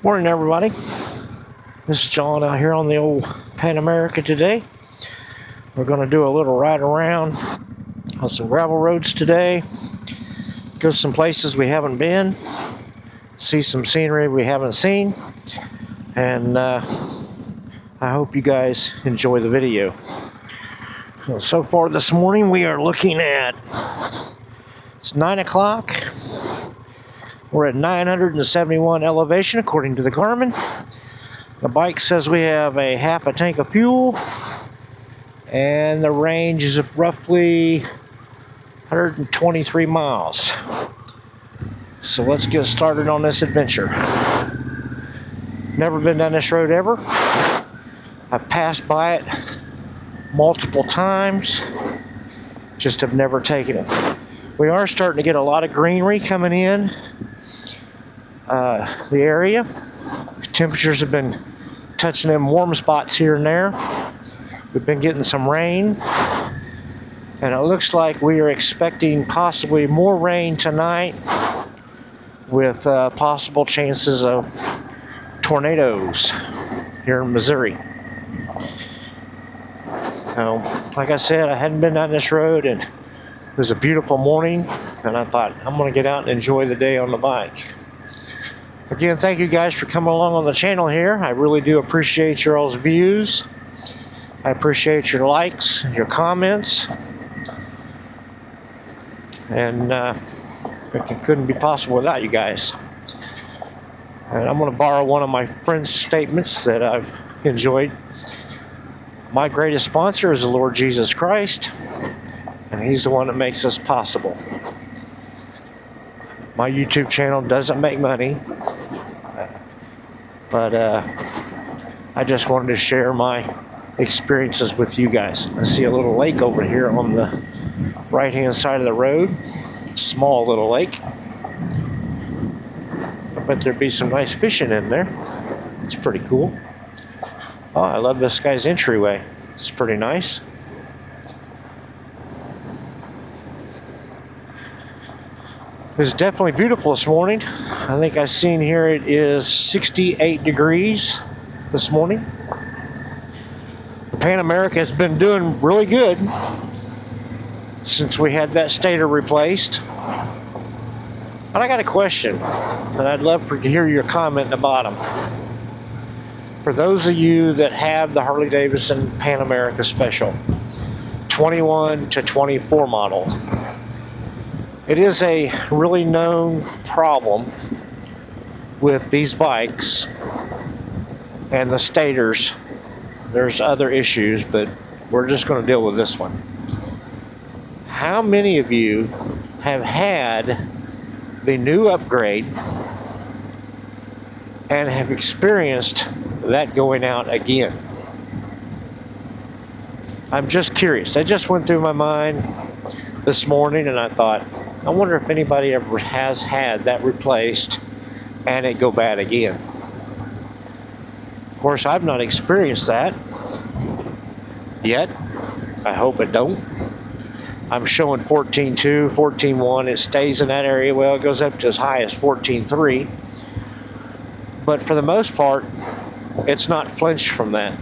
Morning, everybody. This is John out here on the old Pan-America today. We're going to do a little ride around on some gravel roads today. Go some places we haven't been. See some scenery we haven't seen. And I hope you guys enjoy the video. So far this morning we are looking at, it's 9 o'clock. We're at 971 elevation according to the Garmin. The bike says we have a half a tank of fuel, and the range is roughly 123 miles. So let's get started on this adventure. Never been down this road ever. I've passed by it multiple times, just have never taken it. We are starting to get a lot of greenery coming in the area. Temperatures have been touching them warm spots here and there. We've been getting some rain, and it looks like we are expecting possibly more rain tonight with possible chances of tornadoes here in Missouri. So, like I said, I hadn't been down this road, and it was a beautiful morning, and I thought I'm going to get out and enjoy the day on the bike. Again, thank you guys for coming along on the channel here. I really do appreciate your all's views. I appreciate your likes, your comments. And it couldn't be possible without you guys. And I'm going to borrow one of my friend's statements that I've enjoyed. My greatest sponsor is the Lord Jesus Christ, and He's the one that makes this possible. My YouTube channel doesn't make money, but I just wanted to share my experiences with you guys. I see a little lake over here on the right-hand side of the road. Small little lake. I bet there'd be some nice fishing in there. It's pretty cool. Oh, I love this guy's entryway. It's pretty nice. It's definitely beautiful this morning. I think I've seen here it is 68 degrees this morning. The Pan-America has been doing really good since we had that stator replaced. But I got a question, and I'd love to hear your comment in the bottom. For those of you that have the Harley-Davidson Pan-America Special, 21 to 24 model, it is a really known problem with these bikes and the stators. There's other issues, but we're just going to deal with this one. How many of you have had the new upgrade and have experienced that going out again? I'm just curious. That just went through my mind this morning, and I thought, I wonder if anybody ever has had that replaced and it go bad again. Of course, I've not experienced that yet. I hope it don't. I'm showing 14.2, 14.1. It stays in that area. Well, it goes up to as high as 14.3. But for the most part, it's not flinched from that.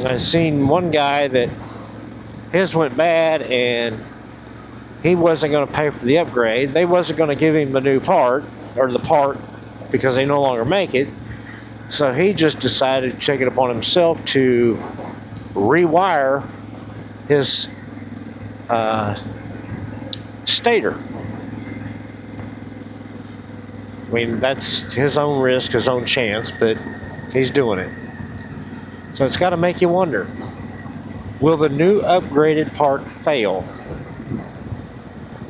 I've seen one guy that his went bad, and he wasn't going to pay for the upgrade. They wasn't going to give him the new part, or the part, because they no longer make it. So he just decided to take it upon himself to rewire his stator. I mean, that's his own risk, his own chance, but he's doing it. So it's got to make you wonder, will the new upgraded part fail?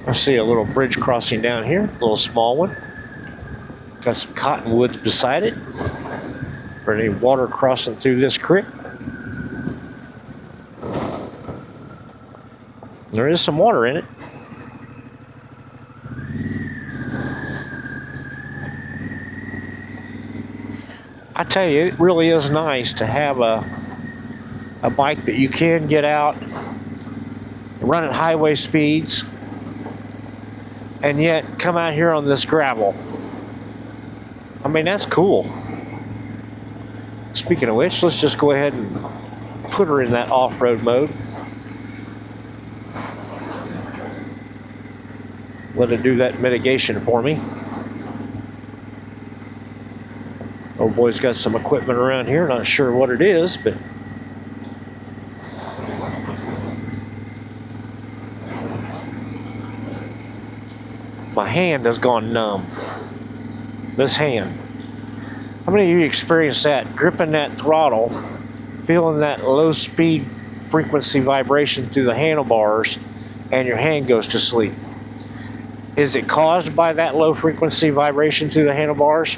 I see a little bridge crossing down here, a little small one. Got some cottonwoods beside it for any water crossing through this creek. There is some water in it. I tell you, it really is nice to have a bike that you can get out, run at highway speeds, and yet come out here on this gravel. mean, that's cool. Speaking of which, let's just go ahead and put her in that off-road mode. Let it do that mitigation for me. Old boy's got some equipment around here, not sure what it is, but my hand has gone numb. This hand. How many of you experienced that? Gripping that throttle, feeling that low speed frequency vibration through the handlebars, and your hand goes to sleep. Is it caused by that low frequency vibration through the handlebars?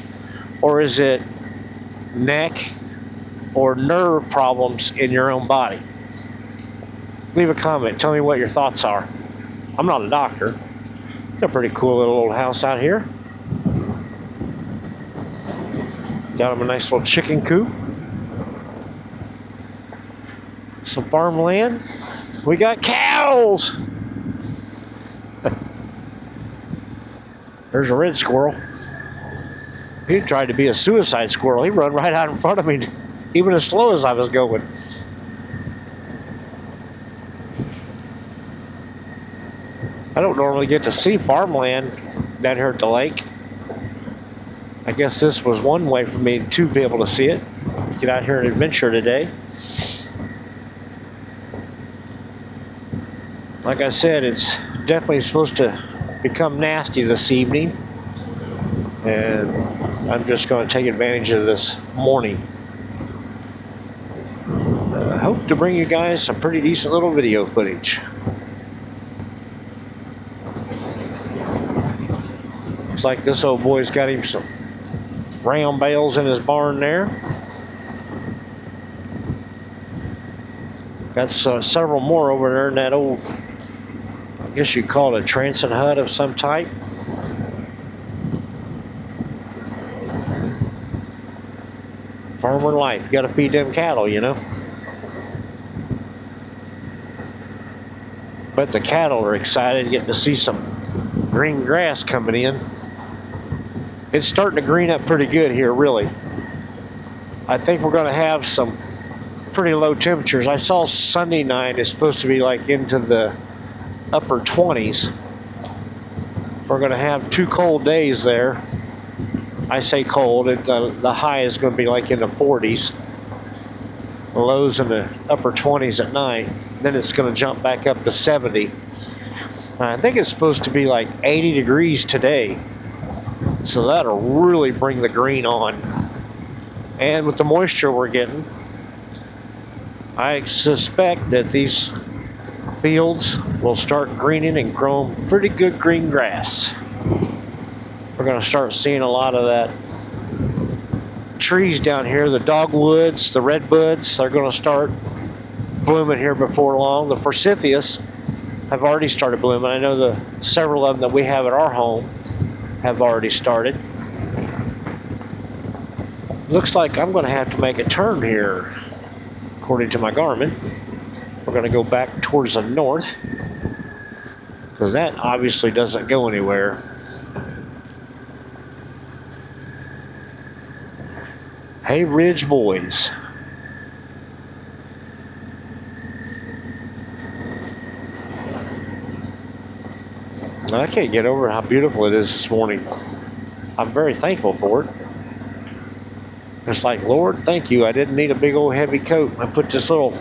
Or is it neck or nerve problems in your own body? Leave a comment. Tell me what your thoughts are. I'm not a doctor. It's a pretty cool little old house out here. Got him a nice little chicken coop. Some farmland. We got cows. There's a red squirrel. He tried to be a suicide squirrel. He run right out in front of me, even as slow as I was going. I don't normally get to see farmland down here at the lake. I guess this was one way for me to be able to see it. Get out here and adventure today. Like I said, it's definitely supposed to become nasty this evening. And I'm just going to take advantage of this morning. I hope to bring you guys some pretty decent little video footage. Looks like this old boy's got him some round bales in his barn there. Got several more over there in that old, I guess you'd call it a transit hut of some type. Farmer life, got to feed them cattle, you know. But the cattle are excited getting to see some green grass coming in. It's starting to green up pretty good here, really. I think we're going to have some pretty low temperatures. I saw Sunday night is supposed to be like into the upper 20s. We're going to have 2 cold days there. I say cold, the high is going to be like in the 40s. The lows in the upper 20s at night. Then it's going to jump back up to 70. I think it's supposed to be like 80 degrees today. So that'll really bring the green on. And with the moisture we're getting, I suspect that these fields will start greening and growing pretty good green grass. We're going to start seeing a lot of that trees down here, the dogwoods, the redbuds, they're going to start blooming here before long. The forsythias have already started blooming. I know the several of them that we have at our home have already started. Looks like I'm going to have to make a turn here, according to my Garmin. We're going to go back towards the north, because that obviously doesn't go anywhere. Hey Ridge boys. I can't get over how beautiful it is this morning. I'm very thankful for it. It's like, Lord, thank you. I didn't need a big old heavy coat. I put this little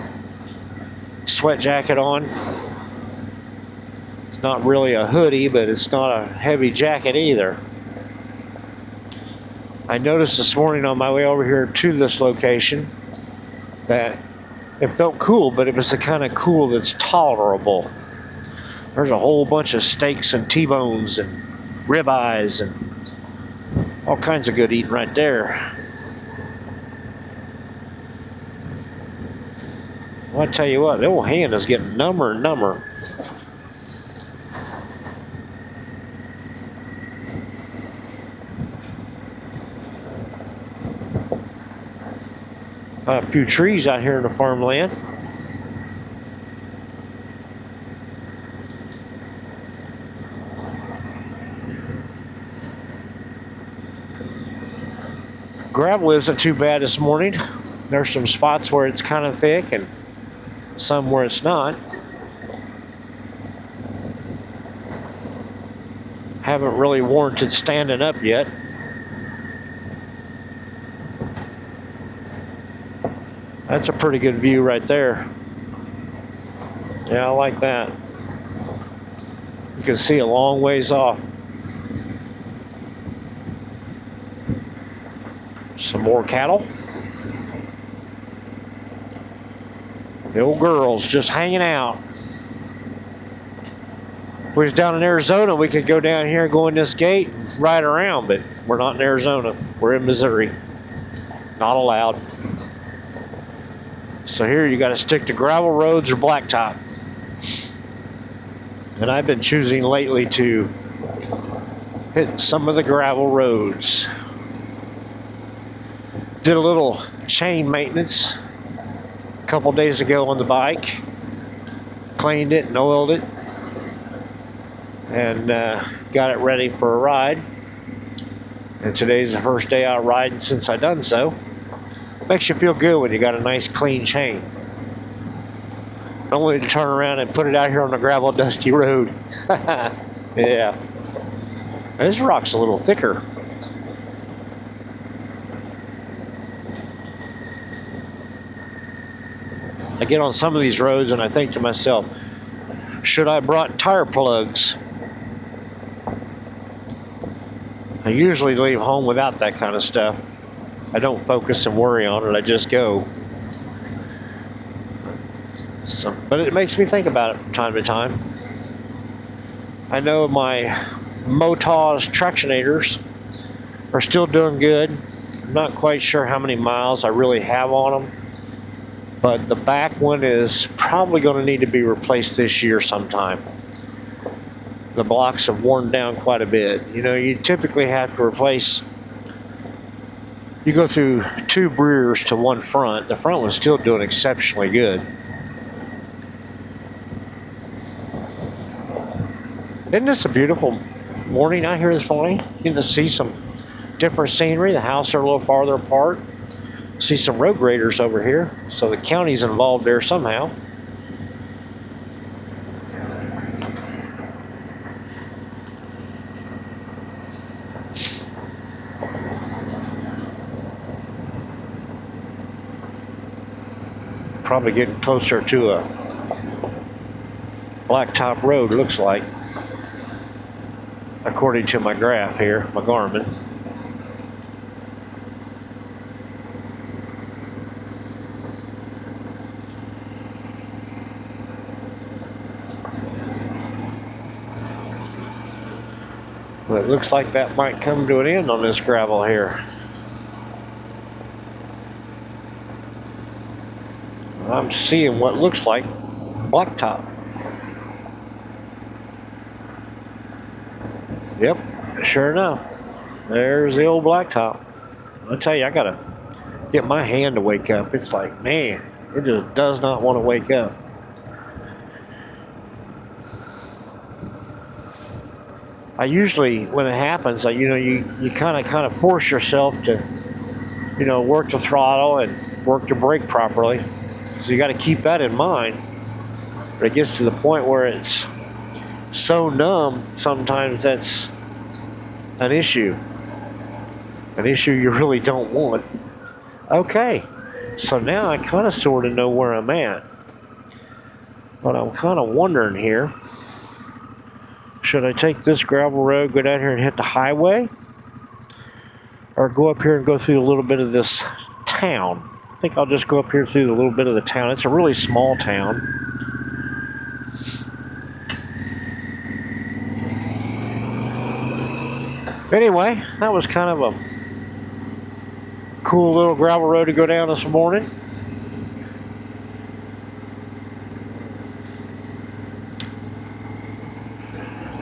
sweat jacket on. It's not really a hoodie, but it's not a heavy jacket either. I noticed this morning on my way over here to this location that it felt cool, but it was the kind of cool that's tolerable. There's a whole bunch of steaks and T-bones and ribeyes and all kinds of good eating right there. Well, I tell you what, the old hand is getting number and number. A few trees out here in the farmland. Gravel isn't too bad this morning. There's some spots where it's kind of thick and some where it's not. Haven't really warranted standing up yet. That's a pretty good view right there. Yeah, I like that. You can see a long ways off. Some more cattle. The old girls just hanging out. If we was down in Arizona, we could go down here, go in this gate, and ride around, but we're not in Arizona. We're in Missouri. Not allowed. So here you got to stick to gravel roads or blacktop. And I've been choosing lately to hit some of the gravel roads. Did a little chain maintenance a couple days ago on the bike. Cleaned it and oiled it. And got it ready for a ride. And today's the first day out riding since I done so. Makes you feel good when you got a nice clean chain. Only to turn around and put it out here on the gravel dusty road. Yeah. This rock's a little thicker. I get on some of these roads and I think to myself, should I brought tire plugs? I usually leave home without that kind of stuff. I don't focus and worry on it, I just go. So, but it makes me think about it from time to time. I know my Motors tractionators are still doing good. I'm not quite sure how many miles I really have on them. But the back one is probably going to need to be replaced this year sometime. The blocks have worn down quite a bit. You know, you typically have to replace, you go through 2 rears to 1 front. The front one's still doing exceptionally good. Isn't this a beautiful morning out here this morning? Getting to see some different scenery. The houses are a little farther apart. See some road graders over here. So the county's involved there somehow. Probably getting closer to a blacktop road, looks like, according to my graph here, my Garmin. But it looks like that might come to an end on this gravel here. I'm seeing what looks like blacktop. Yep, sure enough. There's the old blacktop. I tell you, I gotta get my hand to wake up. It's like, man, it just does not want to wake up. I usually, when it happens, you kind of force yourself to, work the throttle and work the brake properly. So you got to keep that in mind. But it gets to the point where it's so numb, sometimes that's an issue. An issue you really don't want. Okay, so now I kind of sort of know where I'm at. But I'm kind of wondering here, should I take this gravel road, go down here and hit the highway? Or go up here and go through a little bit of this town? I think I'll just go up here through a little bit of the town. It's a really small town. Anyway, that was kind of a cool little gravel road to go down this morning.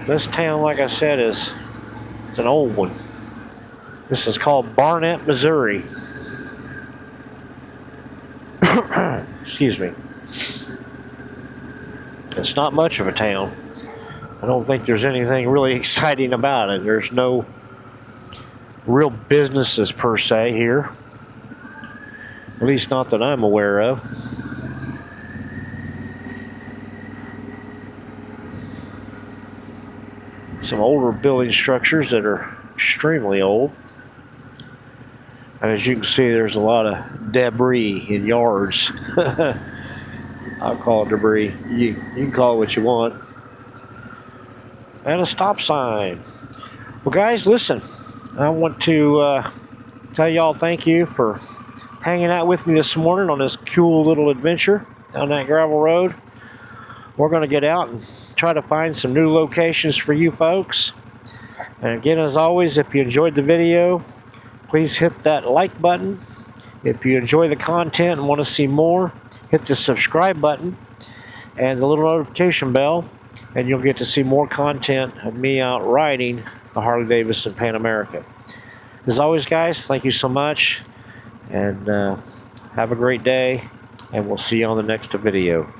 This town, like I said, it's an old one. This is called Barnett, Missouri. Excuse me. It's not much of a town. I don't think there's anything really exciting about it. There's no real businesses per se here. At least not that I'm aware of. Some older building structures that are extremely old. And as you can see, there's a lot of debris in yards. I'll call it debris. You can call it what you want. And a stop sign. Well, guys, listen. I want to tell y'all thank you for hanging out with me this morning on this cool little adventure down that gravel road. We're going to get out and try to find some new locations for you folks. And again, as always, if you enjoyed the video, please hit that like button. If you enjoy the content and want to see more, hit the subscribe button and the little notification bell, and you'll get to see more content of me out riding the Harley-Davidson Pan-America. As always, guys, thank you so much, and have a great day, and we'll see you on the next video.